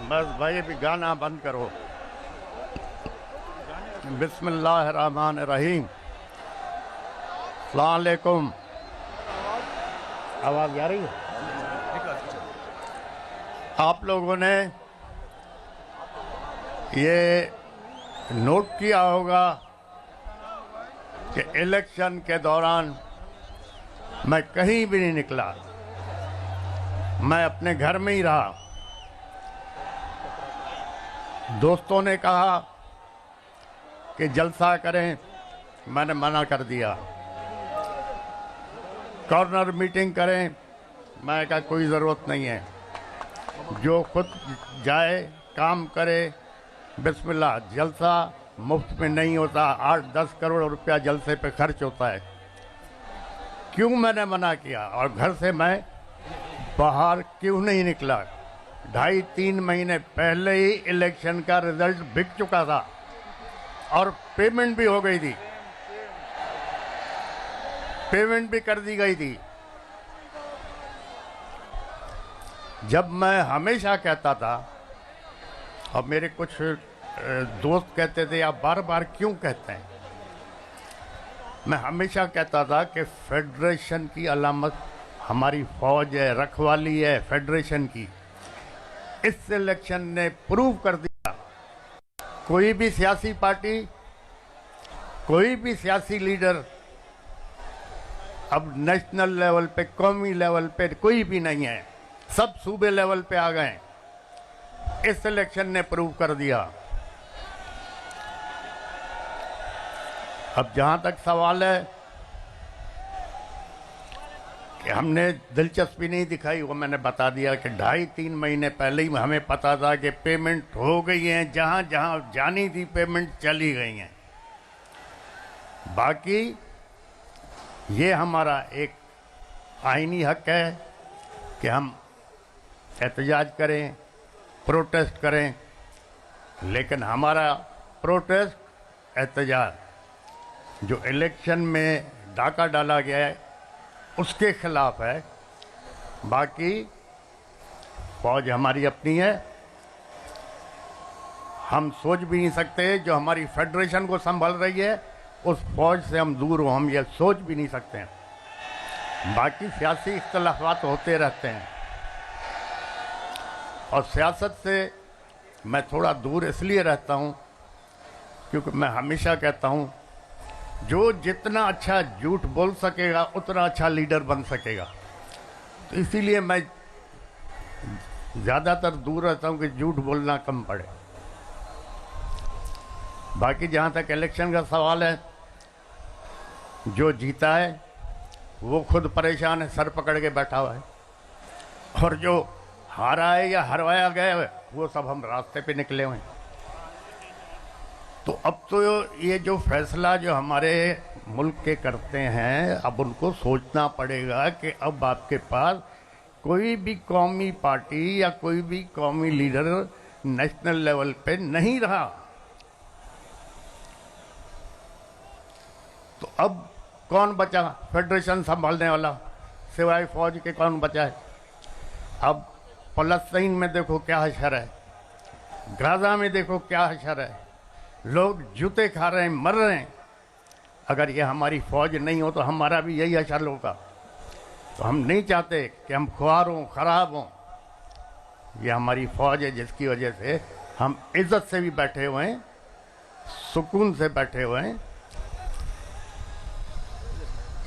बस भाई भी गाना बंद करो। बिस्मिल्लाहिर्रहमानिर्रहीम। अस्सलाम वालेकुम। आवाज़ आ रही है? आप लोगों ने ये नोट किया होगा कि इलेक्शन के दौरान मैं कहीं भी नहीं निकला, मैं अपने घर में ही रहा। दोस्तों ने कहा कि जलसा करें, मैंने मना कर दिया। कॉर्नर मीटिंग करें, मैं कहा कोई ज़रूरत नहीं है, जो खुद जाए काम करे। बिस्मिल्लाह, जलसा मुफ्त में नहीं होता, 8-10 करोड़ रुपया जलसे पे खर्च होता है। क्यों मैंने मना किया और घर से मैं बाहर क्यों नहीं निकला? 2.5-3 महीने पहले ही इलेक्शन का रिजल्ट बिक चुका था और पेमेंट भी हो गई थी, पेमेंट भी कर दी गई थी। जब मैं हमेशा कहता था, और मेरे कुछ दोस्त कहते थे आप बार बार क्यों कहते हैं, मैं हमेशा कहता था कि फेडरेशन की अलामत हमारी फौज है, रखवाली है फेडरेशन की। इस इलेक्शन ने प्रूव कर दिया, कोई भी सियासी पार्टी, कोई भी सियासी लीडर अब नेशनल लेवल पे, कौमी लेवल पे कोई भी नहीं है, सब सूबे लेवल पे आ गए। इस इलेक्शन ने प्रूव कर दिया। अब जहां तक सवाल है कि हमने दिलचस्पी नहीं दिखाई, वो मैंने बता दिया कि 2.5-3 महीने पहले ही हमें पता था कि पेमेंट हो गई है, जहां जहां जानी थी पेमेंट चली गई हैं। बाकी ये हमारा एक आईनी हक है कि हम एहतजाज करें, प्रोटेस्ट करें, लेकिन हमारा प्रोटेस्ट, एहतजाज जो इलेक्शन में डाका डाला गया है उसके खिलाफ है। बाकी फौज हमारी अपनी है, हम सोच भी नहीं सकते जो हमारी फेडरेशन को संभाल रही है उस फौज से हम दूर हो, हम ये सोच भी नहीं सकते हैं। बाकी सियासी इख्तलाफात होते रहते हैं और सियासत से मैं थोड़ा दूर इसलिए रहता हूं क्योंकि मैं हमेशा कहता हूं जो जितना अच्छा झूठ बोल सकेगा उतना अच्छा लीडर बन सकेगा। तो इसीलिए मैं ज़्यादातर दूर रहता हूं कि झूठ बोलना कम पड़े। बाकी जहां तक इलेक्शन का सवाल है, जो जीता है वो खुद परेशान है, सर पकड़ के बैठा हुआ है, और जो हारा है या हरवाया गया है वो सब हम रास्ते पे निकले हुए हैं। तो अब तो ये जो फैसला जो हमारे मुल्क के करते हैं, अब उनको सोचना पड़ेगा कि अब आपके पास कोई भी कौमी पार्टी या कोई भी कौमी लीडर नेशनल लेवल पे नहीं रहा। तो अब कौन बचा फेडरेशन संभालने वाला? सिवाय फौज के कौन बचा है? अब फलस्तीन में देखो क्या हशर है, गाजा में देखो क्या हशर है, लोग जूते खा रहे हैं, मर रहे हैं। अगर ये हमारी फौज नहीं हो तो हमारा भी यही हशर होगा। तो हम नहीं चाहते कि हम ख्वार हों, खराब हों। ये हमारी फौज है जिसकी वजह से हम इज्जत से भी बैठे हुए हैं, सुकून से बैठे हुए हैं।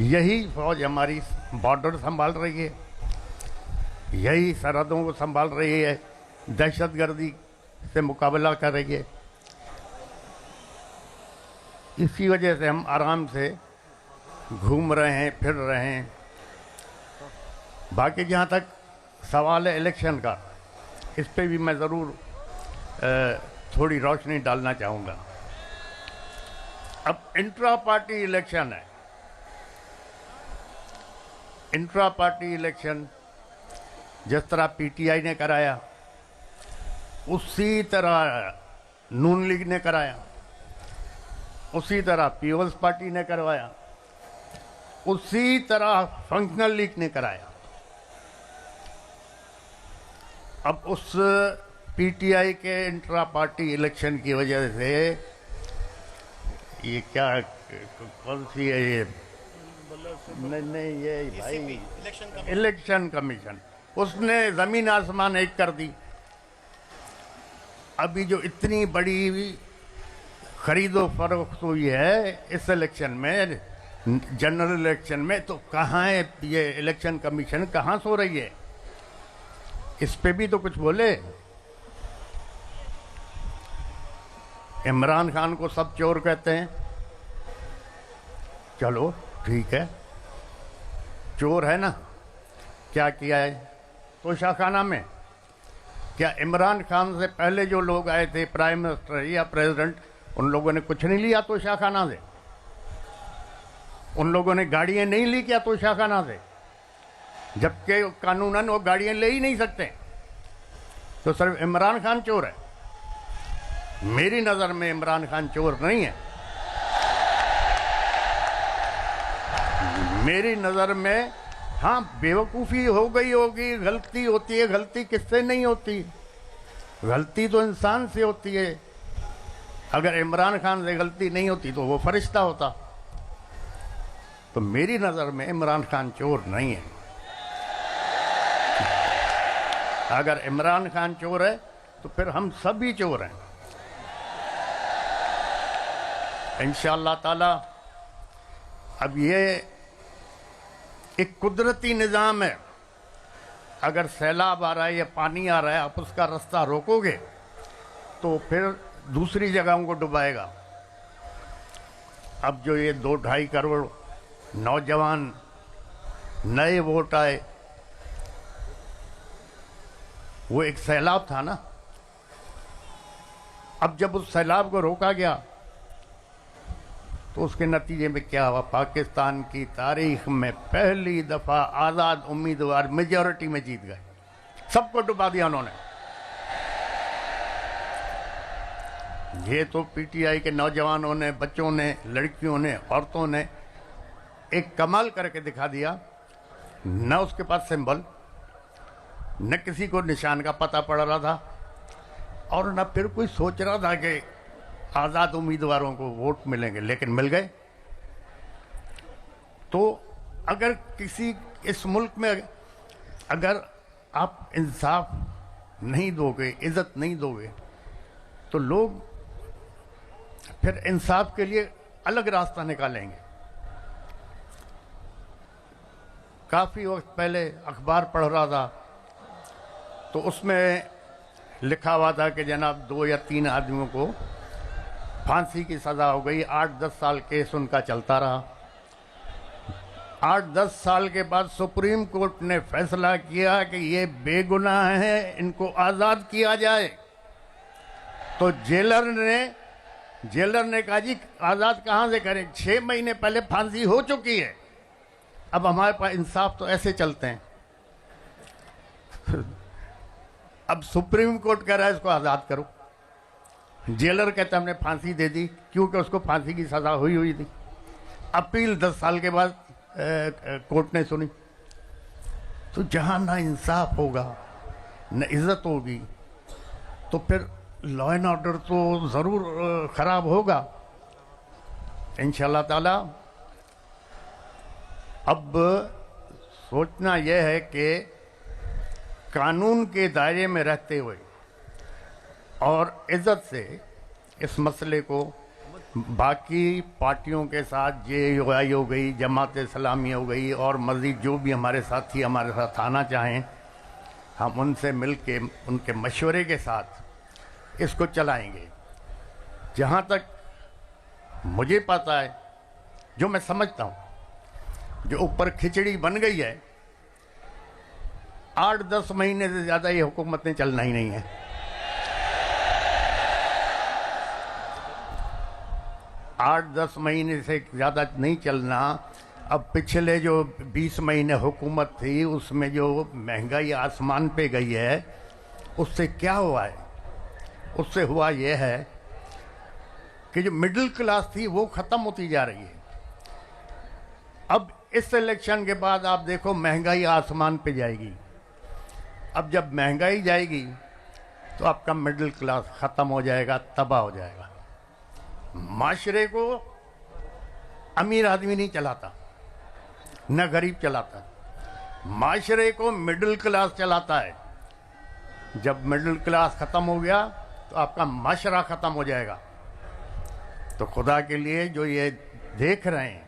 यही फौज हमारी बॉर्डर संभाल रही है, यही सरहदों को संभाल रही है, दहशतगर्दी से मुकाबला कर रही है। इसी वजह से हम आराम से घूम रहे हैं, फिर रहे हैं। बाकी जहाँ तक सवाल है इलेक्शन का, इस पे भी मैं ज़रूर थोड़ी रोशनी डालना चाहूँगा। अब इंट्रा पार्टी इलेक्शन है। इंट्रा पार्टी इलेक्शन जिस तरह पीटीआई ने कराया, उसी तरह नून लीग ने कराया, उसी तरह पीपल्स पार्टी ने करवाया, उसी तरह फंक्शनल लीग ने कराया। अब उस पीटीआई के इंट्रा पार्टी इलेक्शन की वजह से ये क्या कौन सी है ये नहीं ये भाई इलेक्शन कमीशन उसने जमीन आसमान एक कर दी। अभी जो इतनी बड़ी खरीदो फरोख्त हुई है इस इलेक्शन में, जनरल इलेक्शन में, तो कहाँ है ये इलेक्शन कमीशन, कहाँ सो रही है? इस पे भी तो कुछ बोले। इमरान खान को सब चोर कहते हैं, चलो ठीक है, चोर है ना। क्या किया है तोशाखाना में? क्या इमरान खान से पहले जो लोग आए थे, प्राइम मिनिस्टर या प्रेसिडेंट, उन लोगों ने कुछ नहीं लिया तोशाखाना से? उन लोगों ने गाड़ियां नहीं ली क्या तोशाखाना से? जबकि कानूनन वो गाड़ियां ले ही नहीं सकते। तो सिर्फ इमरान खान चोर है? मेरी नज़र में इमरान खान चोर नहीं है। मेरी नज़र में हाँ बेवकूफ़ी हो गई होगी, गलती होती है। गलती किससे नहीं होती? गलती तो इंसान से होती है। अगर इमरान खान से गलती नहीं होती तो वो फरिश्ता होता। तो मेरी नज़र में इमरान खान चोर नहीं है। अगर इमरान खान चोर है तो फिर हम सभी चोर हैं। इंशाअल्लाह ताला अब ये एक कुदरती निज़ाम है। अगर सैलाब आ रहा है या पानी आ रहा है, आप उसका रास्ता रोकोगे तो फिर दूसरी जगहों को डुबाएगा। अब जो ये 2-2.5 करोड़ नौजवान नए वोट आए, वो एक सैलाब था ना। अब जब उस सैलाब को रोका गया तो उसके नतीजे में क्या हुआ? पाकिस्तान की तारीख में पहली दफ़ा आज़ाद उम्मीदवार मेजॉरिटी में जीत गए। सबको डुबा दिया उन्होंने। ये तो पीटीआई के नौजवानों ने, बच्चों ने, लड़कियों ने, औरतों ने एक कमाल करके दिखा दिया। न उसके पास सिंबल, न किसी को निशान का पता पड़ रहा था, और न फिर कोई सोच रहा था कि आज़ाद उम्मीदवारों को वोट मिलेंगे, लेकिन मिल गए। तो अगर किसी इस मुल्क में अगर आप इंसाफ नहीं दोगे, इज्जत नहीं दोगे, तो लोग फिर इंसाफ के लिए अलग रास्ता निकालेंगे। काफ़ी वक्त पहले अखबार पढ़ रहा था तो उसमें लिखा हुआ था कि जनाब 2 या 3 आदमियों को फांसी की सज़ा हो गई। 8-10 साल केस उनका चलता रहा। 8-10 साल के बाद सुप्रीम कोर्ट ने फैसला किया कि ये बेगुनाह हैं, इनको आज़ाद किया जाए। तो जेलर ने कहा जी आज़ाद कहाँ से करें, 6 महीने पहले फांसी हो चुकी है। अब हमारे पास इंसाफ तो ऐसे चलते हैं। अब सुप्रीम कोर्ट कह रहा है इसको आज़ाद करो। जेलर कहता हमने फांसी दे दी क्योंकि उसको फांसी की सज़ा हुई थी। अपील 10 साल के बाद कोर्ट ने सुनी। तो जहाँ ना इंसाफ होगा, न इज्जत होगी, तो फिर लॉ एंड ऑर्डर तो ज़रूर ख़राब होगा। इंशाअल्लाह ताला अब सोचना यह है कि कानून के दायरे में रहते हुए और इज़्ज़त से इस मसले को बाकी पार्टियों के साथ JUI हो गई, जमात इस्लामी हो गई, और मज़ीद जो भी हमारे साथी हमारे साथ आना चाहें, हम उनसे मिल के उनके मशवरे के साथ इसको चलाएंगे। जहाँ तक मुझे पता है, जो मैं समझता हूँ, जो ऊपर खिचड़ी बन गई है, 8-10 महीने से ज़्यादा ये हुकूमतें चलना ही नहीं है। 8-10 महीने से ज़्यादा नहीं चलना। अब पिछले जो 20 महीने हुकूमत थी उसमें जो महंगाई आसमान पे गई है, उससे क्या हुआ है? उससे हुआ ये है कि जो मिडिल क्लास थी वो ख़त्म होती जा रही है। अब इस इलेक्शन के बाद आप देखो महंगाई आसमान पे जाएगी। अब जब महंगाई जाएगी तो आपका मिडिल क्लास ख़त्म हो जाएगा, तबाह हो जाएगा। माशरे को अमीर आदमी नहीं चलाता, न गरीब चलाता, माशरे को मिडिल क्लास चलाता है। जब मिडिल क्लास ख़त्म हो गया तो आपका माशरा ख़त्म हो जाएगा। तो खुदा के लिए जो ये देख रहे हैं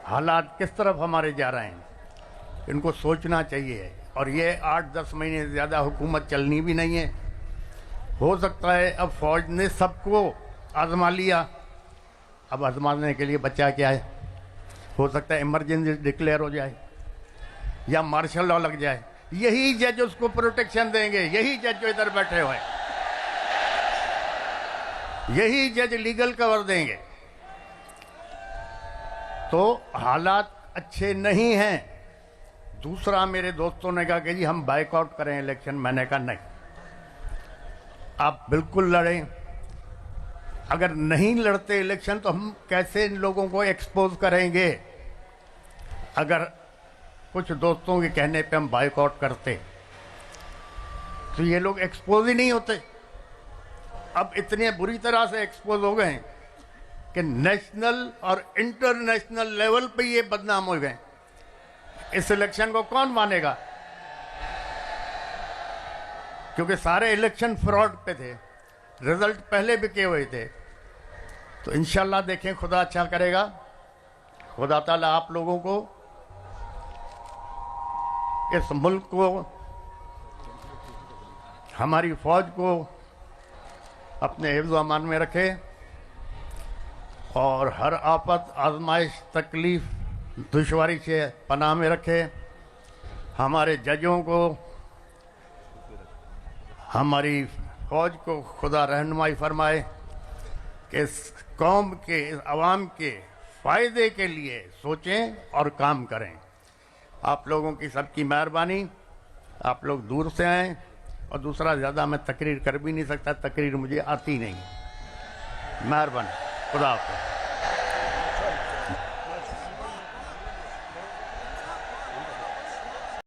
हालात किस तरफ हमारे जा रहे हैं, इनको सोचना चाहिए। और ये 8-10 महीने से ज़्यादा हुकूमत चलनी भी नहीं है। हो सकता है अब फौज ने सबको आजमा लिया, अब आजमाने के लिए बचा क्या है, हो सकता है इमरजेंसी डिक्लेयर हो जाए या मार्शल लॉ लग जाए। यही जज उसको प्रोटेक्शन देंगे, यही जज जो इधर बैठे हुए हैं, यही जज लीगल कवर देंगे। तो हालात अच्छे नहीं हैं। दूसरा, मेरे दोस्तों ने कहा कि जी हम बाइकआउट करें इलेक्शन। मैंने कहा नहीं, आप बिल्कुल लड़ें। अगर नहीं लड़ते इलेक्शन तो हम कैसे इन लोगों को एक्सपोज करेंगे? अगर कुछ दोस्तों के कहने पे हम बाइकआउट करते तो ये लोग एक्सपोज ही नहीं होते। अब इतने बुरी तरह से एक्सपोज हो गए कि नेशनल और इंटरनेशनल लेवल पे ये बदनाम हो गए। इस इलेक्शन को कौन मानेगा? क्योंकि सारे इलेक्शन फ्रॉड पे थे, रिजल्ट पहले बिके हुए थे। तो इंशाल्लाह देखें, खुदा अच्छा करेगा। खुदा ताला आप लोगों को, इस मुल्क को, हमारी फौज को अपने हिफ्ज़ अमान में रखे और हर आफत, आजमाइश, तकलीफ, दुश्वारी से पनाह में रखे। हमारे जजों को, हमारी फौज को खुदा रहनुमाई फरमाए कि इस कौम के, इस अवाम के फ़ायदे के लिए सोचें और काम करें। आप लोगों की सबकी मेहरबानी। आप लोग दूर से आए, और दूसरा, ज़्यादा मैं तकरीर कर भी नहीं सकता, तकरीर मुझे आती नहीं। मेहरबानी, खुदा हाफ़िज़।